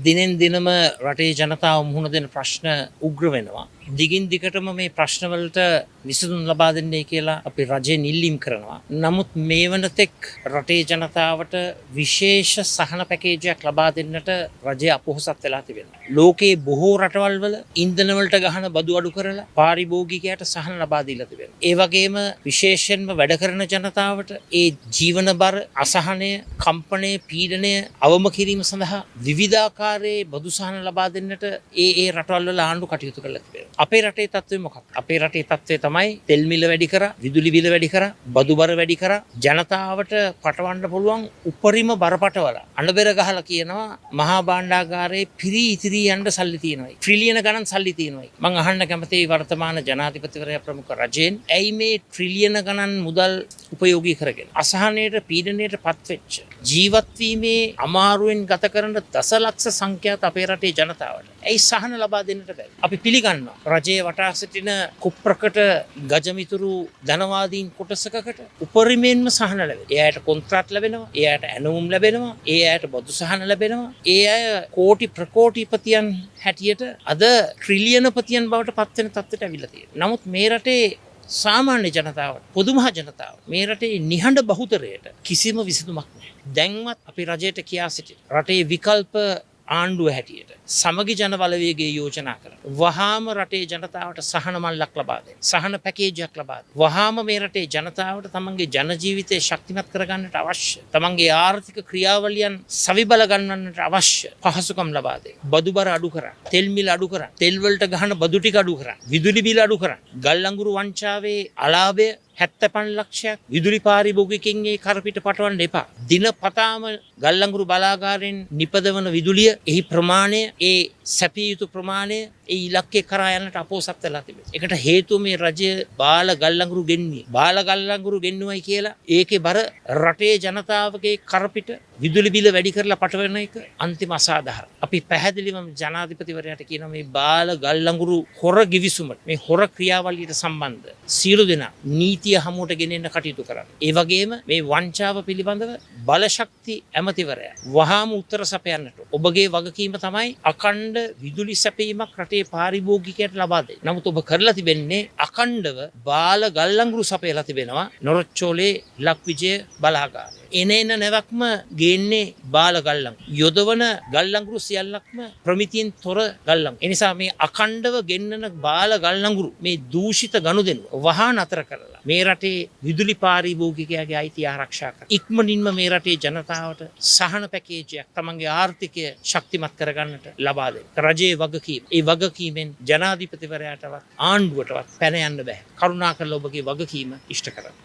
දිනෙන් දිනම රටේ ජනතාව මුහුණ දෙන ප්‍රශ්න උග්‍ර වෙනවා. දිගින් දිගටම මේ ප්‍රශ්නවලට විසඳුම් ලබා දෙන්නේ කියලා අපි රජයෙන් ඉල්ලීම් කරනවා. නමුත් මේ වනතෙක් රටේ ජනතාවට විශේෂ සහන පැකේජයක් ලබා දෙන්නට රජය අපොහොසත් වෙලා තිබෙනවා. ලෝකයේ බොහෝ රටවල් වල ඉන්ධන වලට ගහන බදු අඩු කරලා පාරිභෝගිකයට සහන ලබා දීලා තිබෙනවා. ඒ වගේම විශේෂයෙන්ම වැඩ කරන ජනතාවට ඒ ජීවන බර, අසහනය, කම්පනය, පීඩනය අවම කිරීම සඳහා විවිධාකාරයේ බදු සහන ලබා දෙන්නට ඒ රටවල් වල ආණ්ඩු කටයුතු කරලා තිබෙනවා. අපේ රටේ තත්ත්වය මොකක්ද? අපේ රටේ තත්ත්වය තමයි තෙල් මිල වැඩි කරා, විදුලි බිල වැඩි කරා, බදු බර වැඩි කරා, ජනතාවට පටවන්න පුළුවන් උපරිම බරපතවල අඬබෙර ගහලා කියනවා මහා භාණ්ඩාගාරයේ පිරී ඉතිරී යන්න සල්ලි තියෙනවා. ට්‍රිලියන ගණන් සල්ලි තියෙනවා. මම අහන්න කැමතියි වර්තමාන ජනාධිපතිවරයා ප්‍රමුඛ රජයෙන් ඇයි මේ ට්‍රිලියන ගණන් මුදල් උපයෝගී කරගෙන අසහනයට පීඩනයට පත්වෙච්ච ජීවත් වීමේ අමාරුවෙන් ගත කරන දසලක්ෂ සංඛ්‍යාත අපේ රටේ ජනතාවට ඇයි සහන ලබා දෙන්නට බැරි? අපි පිළිගන්නවා රජයේ වටා සිටින කුප්‍රකට ගජමිතුරු ධනවාදීන් කොටසකට උපරිමයෙන්ම සහන ලැබෙනවා. ඒ අයට කොන්ත්‍රාත් ලැබෙනවා, ඒ අයට ඇණවුම් ලැබෙනවා, ඒ අයට බදු සහන ලැබෙනවා. ඒ අය කෝටි ප්‍රකෝටිපතියන් හැටියට අද ට්‍රිලියනපතියන් බවට පත් වෙන තත්ත්වයට අවිල්ලා තියෙනවා. නමුත් මේ රටේ සාමාන්‍ය ජනතාවට, පොදු මහ ජනතාව මේ රටේ නිහඬ බහුතරයට කිසිම විසඳුමක් නැහැ. දැන්වත් අපි රජයට කියා සිටින රටේ විකල්ප ආණ්ඩුව හැටියට සමගි ජන බලවේගයේ යෝජනා කරන වහාම රටේ ජනතාවට සහන මල්ලක් ලබා දෙන්න, සහන පැකේජයක් ලබා දෙන්න. වහාම මේ රටේ ජනතාවට තමන්ගේ ජන ජීවිතය ශක්තිමත් කරගන්නට අවශ්‍ය, තමන්ගේ ආර්ථික ක්‍රියාවලියන් සවිබල ගන්නන්නට අවශ්‍ය පහසුකම් ලබා දෙන්න. බදු බර අඩු කරන්න, තෙල් මිල අඩු කරන්න, තෙල් වලට ගහන බදු ටික අඩු කරන්න, විදුලි බිල අඩු කරන්න, ගල් අඟුරු වංචාවේ අලාභය 75 ලක්ෂයක් විදුලි පාරිභෝගිකයින්ගේ කරපිට පටවන්න එපා. දිනපතාම ගල් අඟුරු බලාගාරයෙන් නිපදවන විදුලිය, එහි ප්‍රමාණය, ඒ සැපිය යුතු ප්‍රමාණය ඒ ඉලක්කේ කරා යන්නට අපොහොසත් වෙලා තිබෙනවා. ඒකට හේතුව මේ රජය බාල ගල් අඟුරු ගෙන්නේ. බාල ගල් අඟුරු ගෙන්නුවයි කියලා ඒකේ බර රටේ ජනතාවගේ කරපිට විදුලි බිල වැඩි කරලා පටවන එක අන්තිම අසාධාරණ. අපි පැහැදිලිවම ජනාධිපතිවරයාට කියනවා මේ බාල ගල් අඟුරු හොර ගිවිසුමට, මේ හොර ක්‍රියාවලියට සම්බන්ධ සියලු දෙනා නීතිය හමුවට ගෙනෙන්න කටයුතු කරන්න. ඒ වගේම මේ වංචාව පිළිබඳව බලශක්ති ඇමතිවරයා වහාම උත්තර සපයන්නට ඔබගේ වගකීම තමයි අඛණ්ඩ විදුලි සැපීමක් රටේ පාරිභෝගිකයට ලබා දෙන්න. නමුත් ඔබ කරලා තිබෙන්නේ අඛණ්ඩව බාල ගල් අඟුරු සපයලා තිබෙනවා නොරොච්චෝලේ ලක්විජය බලාගාරය. එනේන නැවක්ම ගේන්නේ බාල ගල් අඟුරු. යොදවන ගල් අඟුරු සියල්ලක්ම ප්‍රමිතියෙන් තොර ගල් අඟුරු. ඒ නිසා මේ අඛණ්ඩව ගෙන්නන බාල ගල් අඟුරු මේ දූෂිත ගනුදෙනුව වහා නතර කරලා මේ රටේ විදුලි පාරිභෝගිකයාගේ අයිතිය ආරක්ෂා කරලා ඉක්මනින්ම මේ රටේ ජනතාවට සහන පැකේජයක් තමන්ගේ ආර්ථිකය ශක්තිමත් කරගන්නට ලබා දෙන්න. රජයේ වගකීම. ඒ වගකීමෙන් ජනාධිපතිවරයාටවත් ආණ්ඩුවටවත් පැන යන්න බෑ. කරුණාකරලා ඔබගේ වගකීම ඉෂ්ට කරන්න.